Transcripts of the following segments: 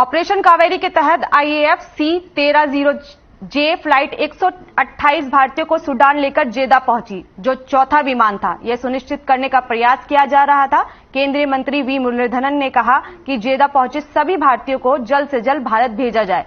Operation Kaveri के तहत IAF C-130J flight 128 भारतीयों को सूडान लेकर जेदा पहुंची, जो चौथा विमान था। यह सुनिश्चित करने का प्रयास किया जा रहा था। केंद्रीय मंत्री वी मुरलीधरन ने कहा कि जेदा पहुंचे सभी भारतीयों को जल्द से जल्द भारत भेजा जाए।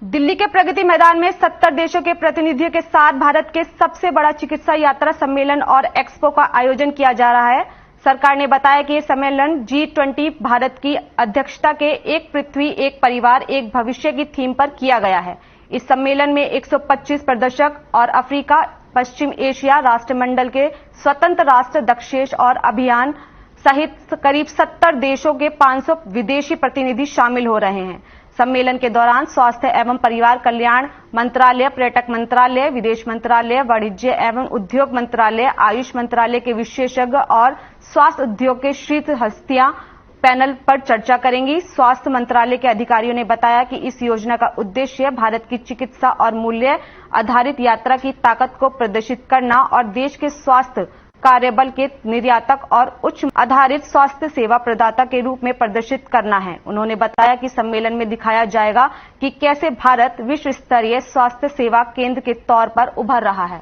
दिल्ली के प्रगति मैदान में 70 देशों के प्रतिनिधियों के साथ भारत के सबसे बड़ा चिकित्सा यात्रा सम्मेलन और एक्सपो का आयोजन किया जा रहा है। सरकार ने बताया कि यह सम्मेलन G20 भारत की अध्यक्षता के एक पृथ्वी, एक परिवार, एक भविष्य की थीम पर किया गया है। इस सम्मेलन में 125 प्रदर्शक और अफ्रीका, पश्चिम एशिया, राष्ट्रमंडल के स्वतंत्र राष्ट्र, दक्षेश और अभियान सहित करीब 70 देशों के 500 विदेशी प्रतिनिधि शामिल हो रहे हैं। सम्मेलन के दौरान स्वास्थ्य एवं परिवार कल्याण मंत्रालय, पर्यटक मंत्रालय, विदेश मंत्रालय, वाणिज्य एवं उद्योग मंत्रालय, आयुष मंत्रालय के विशेषज्ञ और स्वास्थ्य उद्योग के शीर्ष हस्तियां पैनल पर चर्चा करेंगी। स्वास्थ्य मंत्रालय के अधिकारियों ने बताया कि इस योजना का उद्देश्य भारत की चिकित्सा और मूल्य आधारित यात्रा की ताकत को प्रदर्शित करना और देश के स्वास्थ्य कार्यबल के निर्यातक और उच्च आधारित स्वास्थ्य सेवा प्रदाता के रूप में प्रदर्शित करना है। उन्होंने बताया कि सम्मेलन में दिखाया जाएगा कि कैसे भारत विश्व स्तरीय स्वास्थ्य सेवा केंद्र के तौर पर उभर रहा है।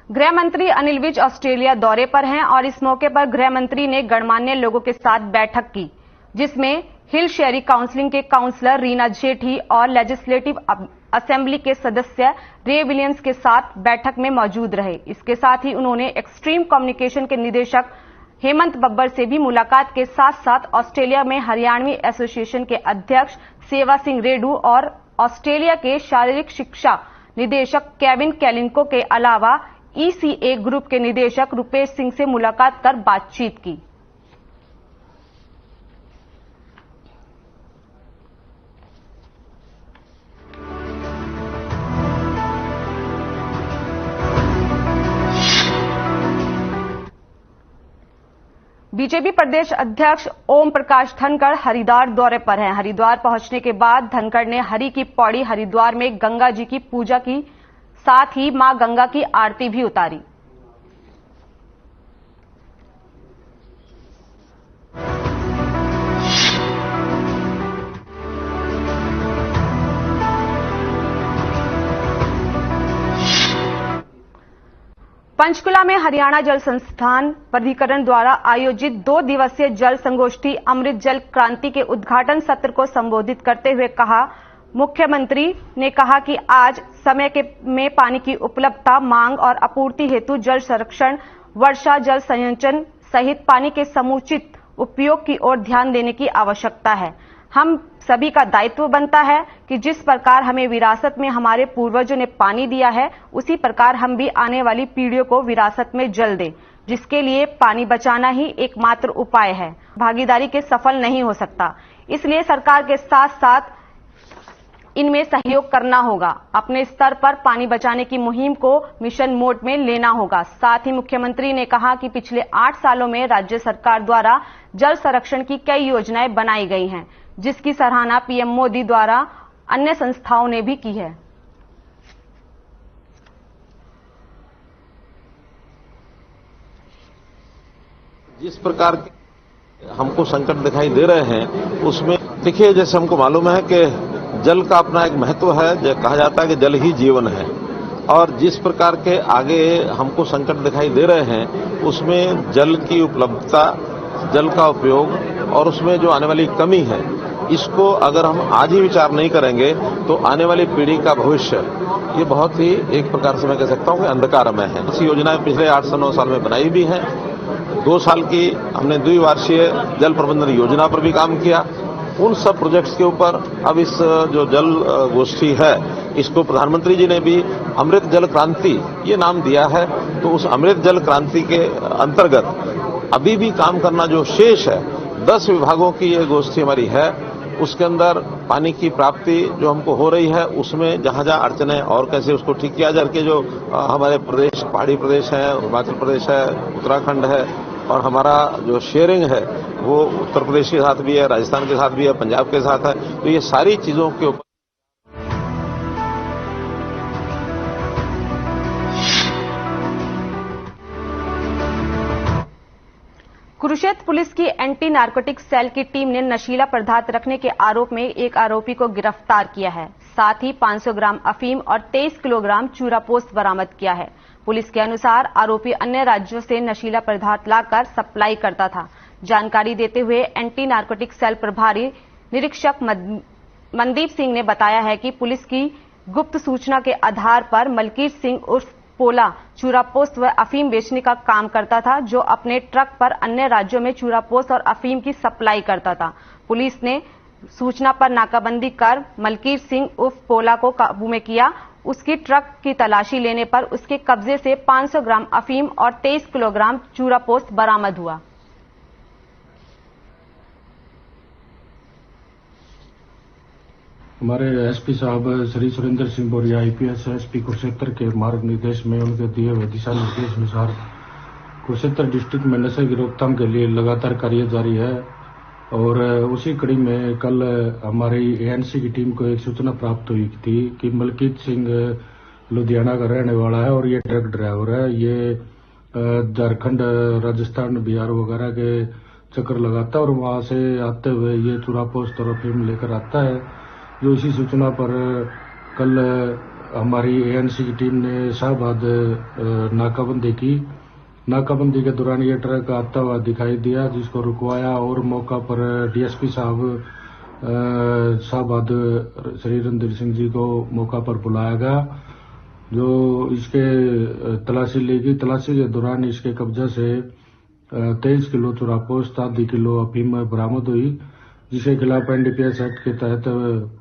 गृह मंत्री अनिल विज ऑस्ट्रेलिया दौरे पर हैं और इस मौके पर गृह मंत्री ने गणमान्य लोगों के साथ बैठक की, जिसमें हिल शहरी काउंसिल के काउंसलर रीना जेठी और लेजिस्लेटिव असेंबली के सदस्य रे विलियम्स के साथ बैठक में मौजूद रहे। इसके साथ ही उन्होंने एक्सट्रीम कम्युनिकेशन के निदेशक हेमंत बब्बर से भी मुलाकात के साथ साथ ऑस्ट्रेलिया में हरियाणवी एसोसिएशन के अध्यक्ष सेवा सिंह रेडू और ऑस्ट्रेलिया के शारीरिक शिक्षा निदेशक केविन कैलिंको के अलावा ECA ग्रुप के निदेशक रुपेश सिंह से मुलाकात कर बातचीत की। बीजेपी प्रदेश अध्यक्ष ओम प्रकाश धनखड़ हरिद्वार दौरे पर हैं। हरिद्वार पहुंचने के बाद धनखड़ ने हरि की पौड़ी हरिद्वार में गंगा जी की पूजा की, साथ ही मां गंगा की आरती भी उतारी। पंचकुला में हरियाणा जल संस्थान प्राधिकरण द्वारा आयोजित 2 दिवसीय जल संगोष्ठी अमृत जल क्रांति के उद्घाटन सत्र को संबोधित करते हुए कहा, मुख्यमंत्री ने कहा कि आज समय में पानी की उपलब्धता, मांग और आपूर्ति हेतु जल संरक्षण, वर्षा जल संचयन सहित पानी के समुचित उपयोग की ओर ध्यान देने की आवश्यकता है। हम सभी का दायित्व बनता है कि जिस प्रकार हमें विरासत में हमारे पूर्वजों ने पानी दिया है, उसी प्रकार हम भी आने वाली पीढ़ियों को विरासत में जल दें, जिसके लिए पानी बचाना ही एकमात्र उपाय है। भागीदारी के सफल नहीं हो सकता, इसलिए सरकार के साथ साथ इनमें सहयोग करना होगा। अपने स्तर पर पानी बचाने की मुहिम को मिशन मोड में लेना होगा। साथ ही मुख्यमंत्री ने कहा कि पिछले 8 सालों में राज्य सरकार द्वारा जल संरक्षण की कई योजनाएं बनाई गई हैं, जिसकी सराहना पीएम मोदी द्वारा अन्य संस्थाओं ने भी की है। जिस प्रकार के हमको संकट दिखाई दे रहे हैं, उसमें देखिए, जैसे हमको मालूम है कि जल का अपना एक महत्व है। कहा जाता है कि जल ही जीवन है, और जिस प्रकार के आगे हमको संकट दिखाई दे रहे हैं, उसमें जल की उपलब्धता जल का उपयोग और उसमें जो आने वाली कमी है, इसको अगर हम आज ही विचार नहीं करेंगे तो आने वाली पीढ़ी का भविष्य ये बहुत ही एक प्रकार से मैं कह सकता हूं कि अंधकारमय है। ऐसी योजनाएं पिछले 8 से 9 साल में बनाई भी हैं। 2 साल की हमने द्विवार्षीय जल प्रबंधन योजना पर भी काम किया। उन सब प्रोजेक्ट्स के ऊपर अब इस जो जल गोष्ठी है, इसको प्रधानमंत्री जी ने भी अमृत जल क्रांति ये नाम दिया है। तो उस अमृत जल क्रांति के अंतर्गत अभी भी काम करना जो शेष है, 10 विभागों की ये गोष्ठी हमारी है। उसके अंदर पानी की प्राप्ति जो हमको हो रही है, उसमें जहां जहां अड़चने और कैसे उसको ठीक किया जा के जो हमारे प्रदेश पहाड़ी प्रदेश है, हिमाचल प्रदेश है, उत्तराखंड है और हमारा जो शेयरिंग है वो उत्तर प्रदेश के साथ भी है, राजस्थान के साथ भी है, पंजाब के साथ है। तो ये सारी चीजों के ऊपर कुरुक्षेत्र पुलिस की एंटी नारकोटिक सेल की टीम ने नशीला पदार्थ रखने के आरोप में एक आरोपी को गिरफ्तार किया है। साथ ही 500 ग्राम अफीम और 23 किलोग्राम चूरापोस्त बरामद किया है। पुलिस के अनुसार आरोपी अन्य राज्यों से नशीला पदार्थ लाकर सप्लाई करता था। जानकारी देते हुए एंटी नारकोटिक सेल प्रभारी निरीक्षक मनदीप सिंह ने बताया है कि पुलिस की गुप्त सूचना के आधार पर मलकीर सिंह उर्फ पोला चूरापोस्त व अफीम बेचने का काम करता था, जो अपने ट्रक पर अन्य राज्यों में चूरापोस्त और अफीम की सप्लाई करता था। पुलिस ने सूचना पर नाकाबंदी कर मलकीर सिंह उर्फ पोला को काबू में किया। उसकी ट्रक की तलाशी लेने पर उसके कब्जे से 500 ग्राम अफीम और 23 किलोग्राम चूरापोस्त बरामद हुआ। हमारे एसपी साहब श्री सुरेंद्र सिंह बोरिया आईपीएस एसपी कुरुक्षेत्र के मार्ग निर्देश में उनके दिए हुए दिशा निर्देश अनुसार कुरुक्षेत्र डिस्ट्रिक्ट में नशे की रोकथाम के लिए लगातार कार्य जारी है। और उसी कड़ी में कल हमारी एएनसी की टीम को एक सूचना प्राप्त हुई थी कि मलकीत सिंह लुधियाना का रहने वाला है और ये ट्रक ड्राइवर है। ये झारखंड, राजस्थान, बिहार वगैरह के चक्कर लगाता है और वहां से आते हुए ये चूरापोस्त और अफीम लेकर आता है। जो इसी सूचना पर कल हमारी एएनसी की टीम ने शाहबाद नाकाबंदी की। नाकाबंदी के दौरान ये ट्रक आता हुआ दिखाई दिया, जिसको रुकवाया और मौका पर डीएसपी साहब शाहबाद श्री रणधीर सिंह जी को मौका पर बुलाया गया, जो इसके तलाशी ली गई। तलाशी के दौरान इसके कब्जा से 23 किलो चूरापोस्त, आधी किलो अफीम बरामद हुई, जिसके खिलाफ एनडीपीएस एक्ट के तहत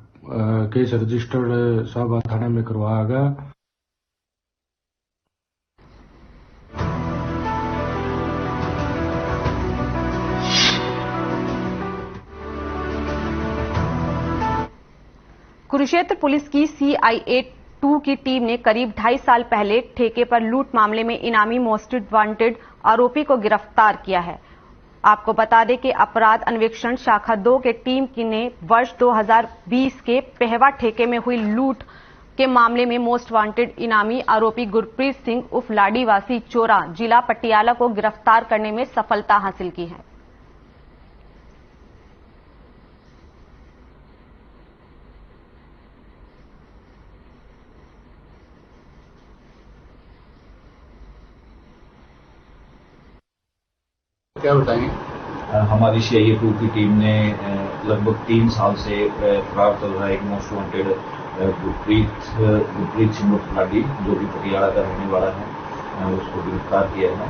केस रजिस्टर्ड शाहबाद थाने में करवाया गया। कुरुक्षेत्र पुलिस की CIA 2 की टीम ने करीब 2.5 साल पहले ठेके पर लूट मामले में इनामी मोस्ट वांटेड आरोपी को गिरफ्तार किया है। आपको बता दें कि अपराध अन्वेषण शाखा 2 के टीम ने वर्ष 2020 के पहवा ठेके में हुई लूट के मामले में मोस्ट वांटेड इनामी आरोपी गुरप्रीत सिंह उर्फ लाडीवासी चोरा जिला पटियाला को गिरफ्तार करने में सफलता हासिल की है। क्या बताएंगे? हमारी CIA 2 की टीम ने लगभग 3 साल से फरार चल रहा है एक मोस्ट वांटेड गुरप्रीत सिंह लाडी, जो कि पटियाला का रहने वाला है, उसको गिरफ्तार किया है।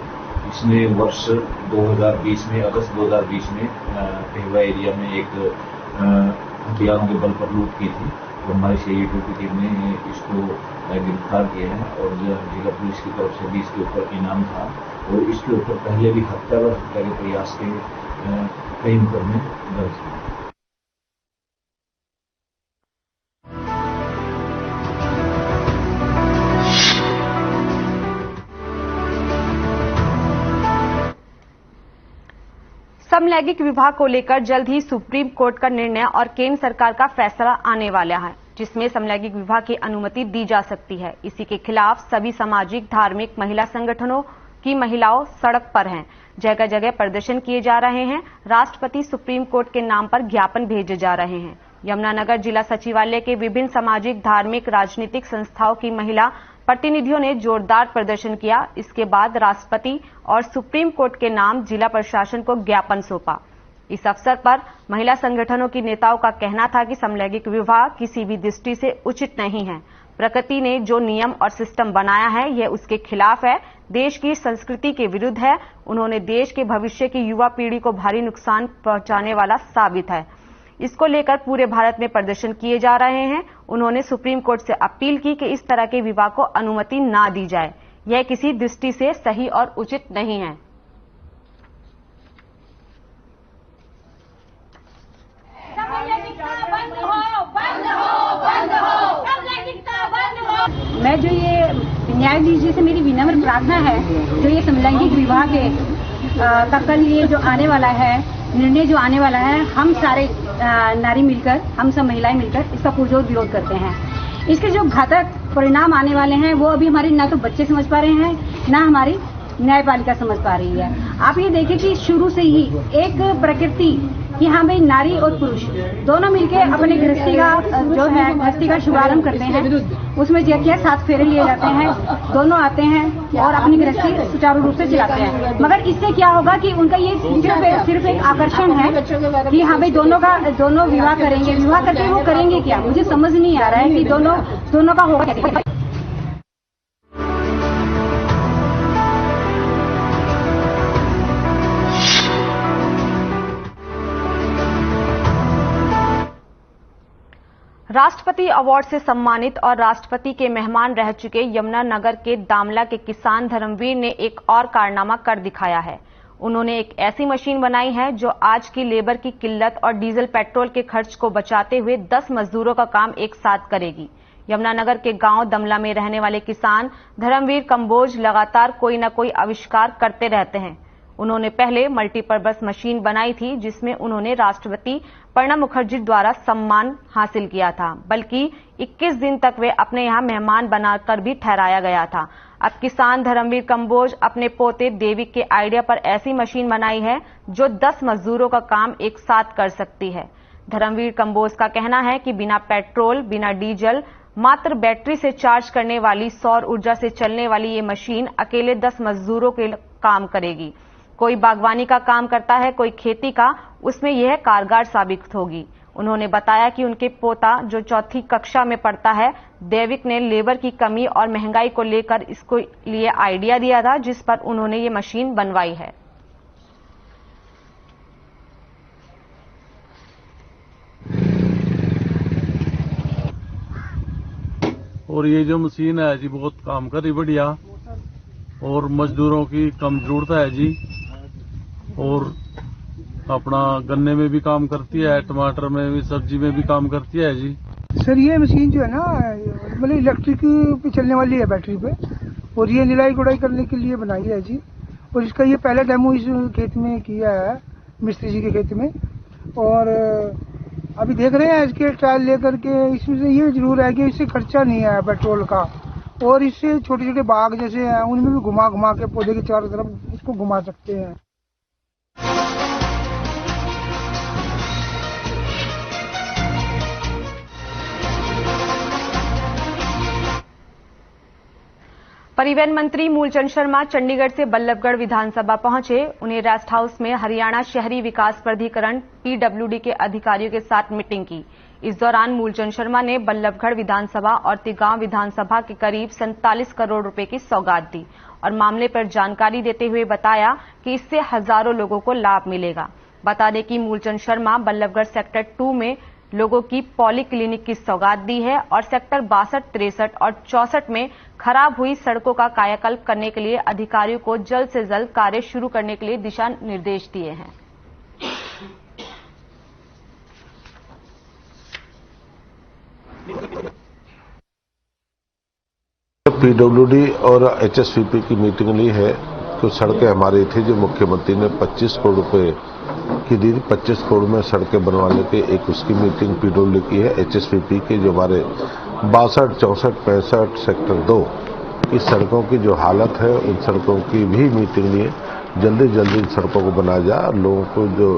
इसने वर्ष 2020 में, अगस्त 2020 में पेहवा एरिया में एक हथियारों के बल पर लूट की थी। तो हमारी CIA 2 की टीम ने इसको गिरफ्तार किया है और जिला पुलिस की तरफ से भी इसके ऊपर इनाम था और इसके ऊपर पहले भी हत्या व हत्या के प्रयास के कई मुकदमे दर्ज हैं। समलैंगिक विवाह को लेकर जल्द ही सुप्रीम कोर्ट का निर्णय और केंद्र सरकार का फैसला आने वाला है, जिसमें समलैंगिक विवाह की अनुमति दी जा सकती है। इसी के खिलाफ सभी सामाजिक, धार्मिक, महिला संगठनों की महिलाओं सड़क पर हैं। जगह जगह प्रदर्शन किए जा रहे हैं। राष्ट्रपति सुप्रीम कोर्ट के नाम पर ज्ञापन भेजे जा रहे हैं। यमुनानगर जिला सचिवालय के विभिन्न सामाजिक, धार्मिक, राजनीतिक संस्थाओं की महिला प्रतिनिधियों ने जोरदार प्रदर्शन किया। इसके बाद राष्ट्रपति और सुप्रीम कोर्ट के नाम जिला प्रशासन को ज्ञापन सौंपा। इस अवसर पर महिला संगठनों की नेताओं का कहना था कि समलैंगिक विवाह किसी भी दृष्टि से उचित नहीं है। प्रकृति ने जो नियम और सिस्टम बनाया है यह उसके खिलाफ है, देश की संस्कृति के विरुद्ध है। उन्होंने देश के भविष्य की युवा पीढ़ी को भारी नुकसान पहुंचाने वाला साबित है। इसको लेकर पूरे भारत में प्रदर्शन किए जा रहे हैं। उन्होंने सुप्रीम कोर्ट से अपील की कि इस तरह के विवाह को अनुमति ना दी जाए। यह किसी दृष्टि से सही और उचित नहीं है। मैं जो ये न्यायाधीश जी से मेरी विनम्र प्रार्थना है, जो ये समलैंगिक विवाह के का कल ये जो आने वाला है निर्णय जो आने वाला है, हम सारे नारी मिलकर, हम सब महिलाएं मिलकर इसका पुरजोर विरोध करते हैं। इसके जो घातक परिणाम आने वाले हैं वो अभी हमारे ना तो बच्चे समझ पा रहे हैं, ना हमारी न्यायपालिका समझ पा रही है। आप ये देखें कि शुरू से ही एक प्रकृति कि हाँ भाई नारी और पुरुष दोनों मिलकर अपने गृहस्थी का जो है गृहस्थी का शुभारंभ करते हैं। उसमें क्या 7 फेरे लिए जाते हैं, दोनों आते हैं और अपनी गृहस्थी सुचारू रूप से चलाते हैं। मगर इससे क्या होगा कि उनका ये सिर्फ एक आकर्षण है कि हाँ भाई दोनों विवाह करेंगे। विवाह करके वो करेंगे क्या, मुझे समझ नहीं आ रहा है कि दोनों का होगा कैसे। राष्ट्रपति अवार्ड से सम्मानित और राष्ट्रपति के मेहमान रह चुके यमुनानगर के दामला के किसान धर्मवीर ने एक और कारनामा कर दिखाया है। उन्होंने एक ऐसी मशीन बनाई है जो आज की लेबर की किल्लत और डीजल पेट्रोल के खर्च को बचाते हुए 10 मजदूरों का काम एक साथ करेगी। यमुनानगर के गांव दमला में रहने वाले किसान धर्मवीर कंबोज लगातार कोई न कोई आविष्कार करते रहते हैं। उन्होंने पहले मल्टीपर्पज मशीन बनाई थी जिसमें उन्होंने राष्ट्रपति प्रणब मुखर्जी द्वारा सम्मान हासिल किया था, बल्कि 21 दिन तक वे अपने यहां मेहमान बनाकर भी ठहराया गया था। अब किसान धर्मवीर कंबोज अपने पोते देविक के आइडिया पर ऐसी मशीन बनाई है जो 10 मजदूरों का काम एक साथ कर सकती है। धर्मवीर कंबोज का कहना है कि बिना पेट्रोल, बिना डीजल, मात्र बैटरी से चार्ज करने वाली सौर ऊर्जा से चलने वाली ये मशीन अकेले 10 मजदूरों के काम करेगी। कोई बागवानी का काम करता है, कोई खेती का, उसमें यह कारगर साबित होगी। उन्होंने बताया कि उनके पोता जो 4ठी कक्षा में पढ़ता है, देविक ने लेबर की कमी और महंगाई को लेकर इसको लिए आइडिया दिया था, जिस पर उन्होंने ये मशीन बनवाई है। और ये जो मशीन है जी बहुत काम कर रही, बढ़िया, और मजदूरों की कम जरूरत है जी। और अपना गन्ने में भी काम करती है, टमाटर में भी, सब्जी में भी काम करती है जी। सर ये मशीन जो है ना मतलब इलेक्ट्रिक पे चलने वाली है, बैटरी पे, और ये निराई गुड़ाई करने के लिए बनाई है जी। और इसका ये पहला डेमो इस खेत में किया है, मिस्त्री जी के खेत में, और अभी देख रहे हैं इसके ट्रायल लेकर के। इसमें से ये जरूर है कि इससे खर्चा नहीं है पेट्रोल का, और इससे छोटे छोटे बाग जैसे हैं उनमें भी घुमा घुमा के पौधे के चारों तरफ इसको घुमा सकते हैं। परिवहन मंत्री मूलचंद शर्मा चंडीगढ़ से बल्लभगढ़ विधानसभा पहुंचे। उन्हें रेस्ट हाउस में हरियाणा शहरी विकास प्राधिकरण पीडब्ल्यूडी के अधिकारियों के साथ मीटिंग की। इस दौरान मूलचंद शर्मा ने बल्लभगढ़ विधानसभा और तिगांव विधानसभा के करीब 47 करोड़ रुपए की सौगात दी और मामले पर जानकारी देते हुए बताया कि इससे हजारों लोगों को लाभ मिलेगा। बता दें कि मूलचंद शर्मा बल्लभगढ़ सेक्टर 2 में लोगों की पॉली क्लिनिक की सौगात दी है और सेक्टर 62, 63 और 64 में खराब हुई सड़कों का कायाकल्प करने के लिए अधिकारियों को जल्द से जल्द कार्य शुरू करने के लिए दिशा निर्देश दिए हैं। पीडब्ल्यूडी और एचएसवीपी की मीटिंग ली है। कुछ सड़कें हमारी थी जो मुख्यमंत्री ने 25 करोड़ रुपए की दी, 25 करोड़ में सड़कें बनवाने की एक उसकी मीटिंग पीडब्ल्यूडी की है। एचएसवीपी के जो हमारे 62, 64, 65 सेक्टर 2 की सड़कों की जो हालत है उन सड़कों की भी मीटिंग ली है। जल्दी जल्दी इन सड़कों को बनाया जाए और लोगों को जो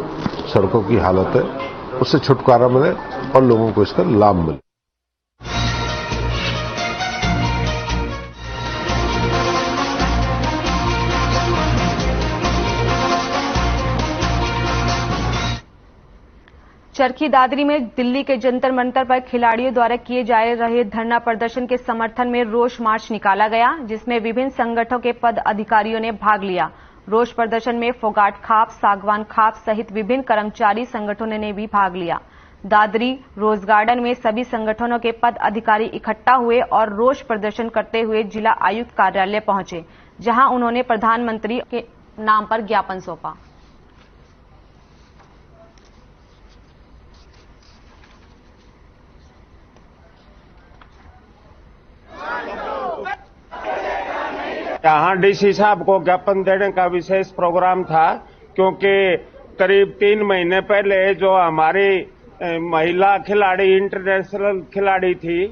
सड़कों की हालत है उससे छुटकारा मिले और लोगों को इसका लाभ मिले। चरखी दादरी में दिल्ली के जंतर मंतर पर खिलाड़ियों द्वारा किए जा रहे धरना प्रदर्शन के समर्थन में रोष मार्च निकाला गया, जिसमें विभिन्न संगठनों के पद अधिकारियों ने भाग लिया। रोष प्रदर्शन में फोगाट खाप, सागवान खाप सहित विभिन्न कर्मचारी संगठनों ने भी भाग लिया। दादरी रोज गार्डन में सभी संगठनों के पद अधिकारी इकट्ठा हुए और रोष प्रदर्शन करते हुए जिला आयुक्त कार्यालय पहुंचे, जहां उन्होंने प्रधानमंत्री के नाम पर ज्ञापन सौंपा। यहाँ डीसी साहब को ज्ञापन देने का विशेष प्रोग्राम था, क्योंकि करीब 3 महीने पहले जो हमारी महिला खिलाड़ी, इंटरनेशनल खिलाड़ी थी,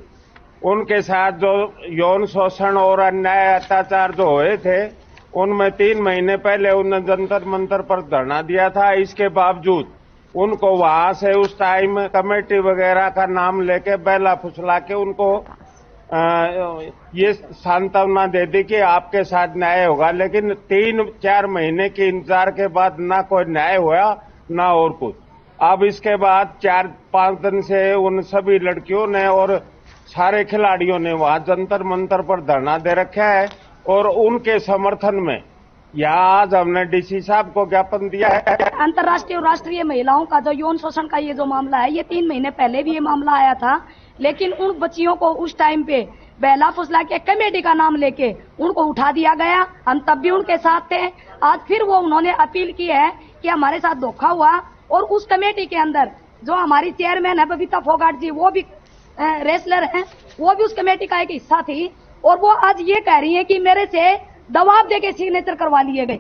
उनके साथ जो यौन शोषण और अन्याय अत्याचार जो हुए थे, उनमें 3 महीने पहले उन्होंने जंतर मंतर पर धरना दिया था। इसके बावजूद उनको वहां से उस टाइम कमेटी वगैरह का नाम लेके बेला फुसला के उनको ये सांत्वना दे दी कि आपके साथ न्याय होगा, लेकिन 3-4 महीने के इंतजार के बाद ना कोई न्याय हुआ ना और कुछ। अब इसके बाद 4-5 दिन से उन सभी लड़कियों ने और सारे खिलाड़ियों ने वहां जंतर मंतर पर धरना दे रखा है और उनके समर्थन में यहाँ आज हमने डीसी साहब को ज्ञापन दिया है। अंतर्राष्ट्रीय और राष्ट्रीय महिलाओं का जो यौन शोषण का ये जो मामला है, ये 3 महीने पहले भी ये मामला आया था, लेकिन उन बच्चियों को उस टाइम पे बेला फुसला के कमेटी का नाम लेके उनको उठा दिया गया। हम तब भी उनके साथ थे। आज फिर वो उन्होंने अपील की है कि हमारे साथ धोखा हुआ, और उस कमेटी के अंदर जो हमारी चेयरमैन है बबीता फोगाट जी, वो भी रेसलर हैं, वो भी उस कमेटी का एक हिस्सा थी, और वो आज ये कह रही है कि मेरे से दबाव देके सिग्नेचर करवा लिए गए।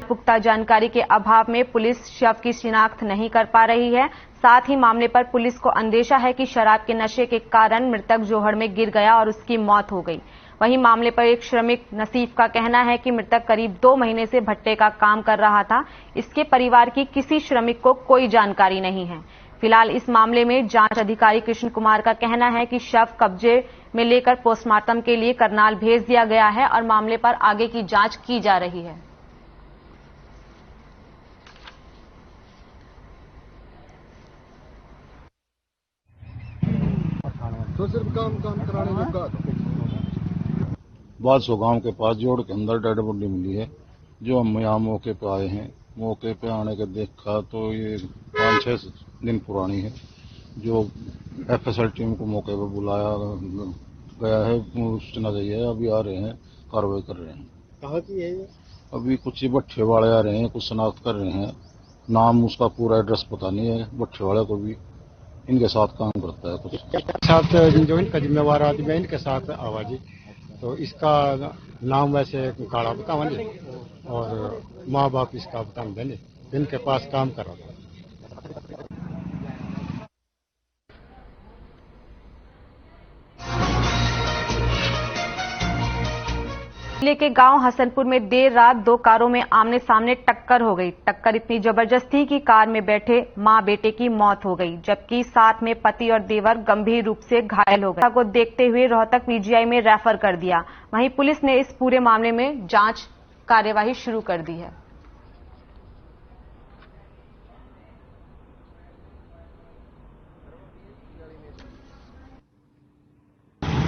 पुख्ता जानकारी के अभाव में पुलिस शव की शिनाख्त नहीं कर पा रही है। साथ ही मामले पर पुलिस को अंदेशा है कि शराब के नशे के कारण मृतक जोहड़ में गिर गया और उसकी मौत हो गई। वहीं मामले पर एक श्रमिक नसीफ का कहना है कि मृतक करीब 2 महीने से भट्टे का काम कर रहा था। इसके परिवार की किसी श्रमिक को कोई जानकारी नहीं है। फिलहाल इस मामले में जांच अधिकारी कृष्ण कुमार का कहना है कि शव कब्जे में लेकर पोस्टमार्टम के लिए करनाल भेज दिया गया है और मामले पर आगे की जांच की जा रही है। तो सिर्फ काम कराने के बाद बादशाह गांव के पास जोड़ के अंदर डेड बॉडी मिली है। जो हम यहाँ मौके पे आए हैं, मौके पे आने के देखा तो ये 5-6 दिन पुरानी है। जो एफएसएल टीम को मौके पे बुलाया गया है, सूचना चाहिए, अभी आ रहे हैं, कार्रवाई कर रहे हैं। कहाँ की है ये? अभी कुछ भट्ठे वाले आ रहे हैं, कुछ शनाख्त कर रहे हैं। नाम उसका पूरा एड्रेस पता नहीं है। भट्ठे वाले को भी इनके साथ काम करता है। कुछ साथ जो इनका जिम्मेवार आदमी है, इनके साथ आवाजी, तो इसका नाम वैसे काला बतावा नहीं, और माँ बाप इसका बता देने, इनके पास काम कर रहा था। जिले के गांव हसनपुर में देर रात 2 कारों में आमने सामने टक्कर हो गई। टक्कर इतनी जबरदस्त थी कि कार में बैठे मां बेटे की मौत हो गई, जबकि साथ में पति और देवर गंभीर रूप से घायल हो गए। को देखते हुए रोहतक पीजीआई में रेफर कर दिया। वहीं पुलिस ने इस पूरे मामले में जांच कार्यवाही शुरू कर दी है।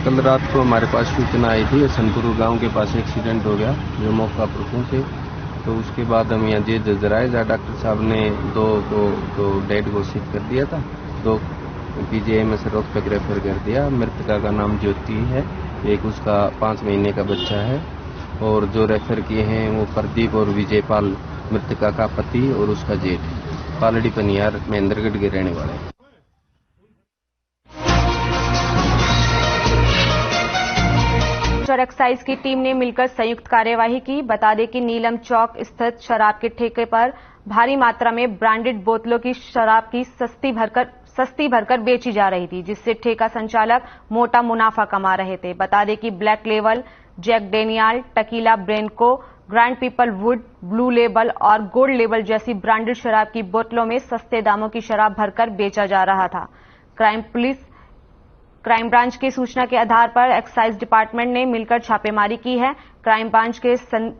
कल रात को हमारे पास सूचना आई थी, हसनपुर गांव के पास एक्सीडेंट हो गया। जो मौका पर पहुंचे तो उसके बाद हम यहाँ जे जजराए, जहाँ डॉक्टर साहब ने 2 को तो डेड घोषित कर दिया था, 2 पीजीआई में से रोहतक रेफर कर दिया। मृतका का नाम ज्योति है, एक उसका 5 महीने का बच्चा है, और जो रेफर किए हैं वो प्रदीप और विजयपाल, मृतका का पति और उसका जेठ, पालड़ी पनियार महेंद्रगढ़ के रहने वाले हैं। और एक्साइज की टीम ने मिलकर संयुक्त कार्यवाही की। बता दें कि नीलम चौक स्थित शराब के ठेके पर भारी मात्रा में ब्रांडेड बोतलों की शराब की सस्ती भरकर बेची जा रही थी, जिससे ठेका संचालक मोटा मुनाफा कमा रहे थे। बता दें कि ब्लैक लेवल, जैक डेनियल, टकीला ब्रेनको, ग्रैंड पीपल वुड, ब्लू लेबल और गोल्ड लेबल जैसी ब्रांडेड शराब की बोतलों में सस्ते दामों की शराब भरकर बेचा जा रहा था। क्राइम ब्रांच की सूचना के आधार पर एक्साइज डिपार्टमेंट ने मिलकर छापेमारी की है। क्राइम ब्रांच के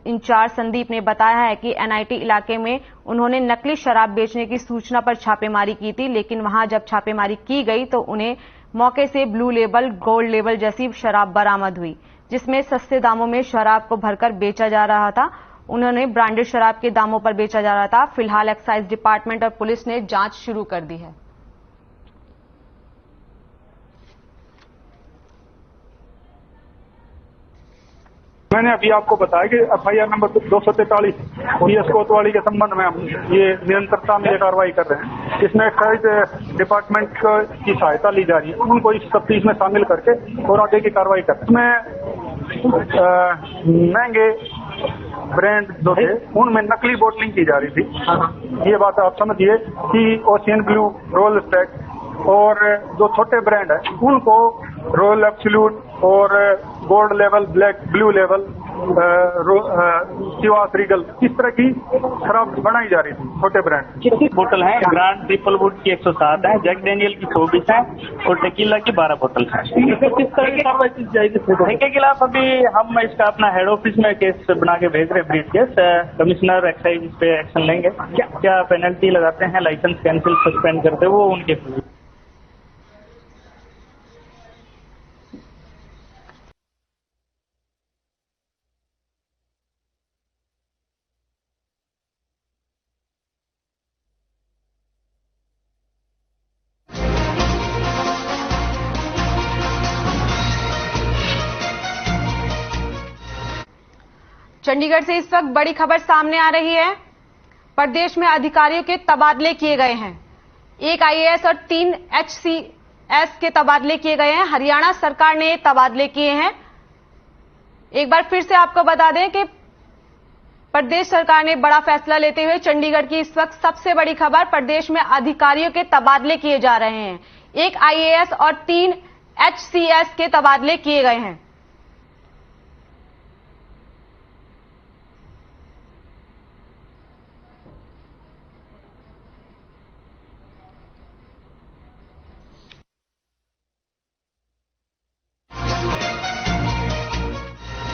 इंचार्ज संदीप ने बताया है कि एनआईटी इलाके में उन्होंने नकली शराब बेचने की सूचना पर छापेमारी की थी, लेकिन वहां जब छापेमारी की गई तो उन्हें मौके से ब्लू लेबल, गोल्ड लेबल जैसी शराब बरामद हुई, जिसमें सस्ते दामों में शराब को भरकर बेचा जा रहा था। उन्होंने ब्रांडेड शराब के दामों पर बेचा जा रहा था। फिलहाल एक्साइज डिपार्टमेंट और पुलिस ने जांच शुरू कर दी है। मैंने अभी आपको बताया कि एफआईआर नंबर 243 PS कोतवाली के संबंध में हम ये निरंतरता में ये कार्रवाई कर रहे हैं। इसमें एक्साइज डिपार्टमेंट की सहायता ली जा रही है, उनको इस तफ्तीश में शामिल करके और आगे की कार्रवाई कर रहे हैं। इसमें महंगे ब्रांड जो थे उनमें नकली बोटलिंग की जा रही थी। ये बात आप समझिए कि ओशियन ब्लू, रॉयल स्टैग और जो छोटे ब्रांड है उनको रॉयल एब्सोल्यूट और gold level, black, blue level, Shivas Regal, इस तरह की शराब बनाई जा रही थी छोटे ब्रांड। कितनी बोतल है? ग्रांड ट्रिपल वुड की 107 है, जैक डेनियल की 24 है और टेकीला की 12 बोतल है। किस तरह की कार्रवाई की जाएगी? के खिलाफ अभी हम इसका अपना हेड ऑफिस में केस बना के भेज रहे हैं, ब्रीफ केस। कमिश्नर एक्साइज इस पे एक्शन लेंगे। क्या पेनल्टी लगाते हैं, लाइसेंस कैंसिल, सस्पेंड करते हैं, वो उनके। चंडीगढ़ से इस वक्त बड़ी खबर सामने आ रही है। प्रदेश में अधिकारियों के तबादले किए गए हैं। 1 IAS और 3 HCS के तबादले किए गए हैं। हरियाणा सरकार ने तबादले किए हैं। एक बार फिर से आपको बता दें कि प्रदेश सरकार ने बड़ा फैसला लेते हुए चंडीगढ़ की इस वक्त सबसे बड़ी खबर, प्रदेश में अधिकारियों के तबादले किए जा रहे हैं। 1 IAS और 3 HCS के तबादले किए गए हैं।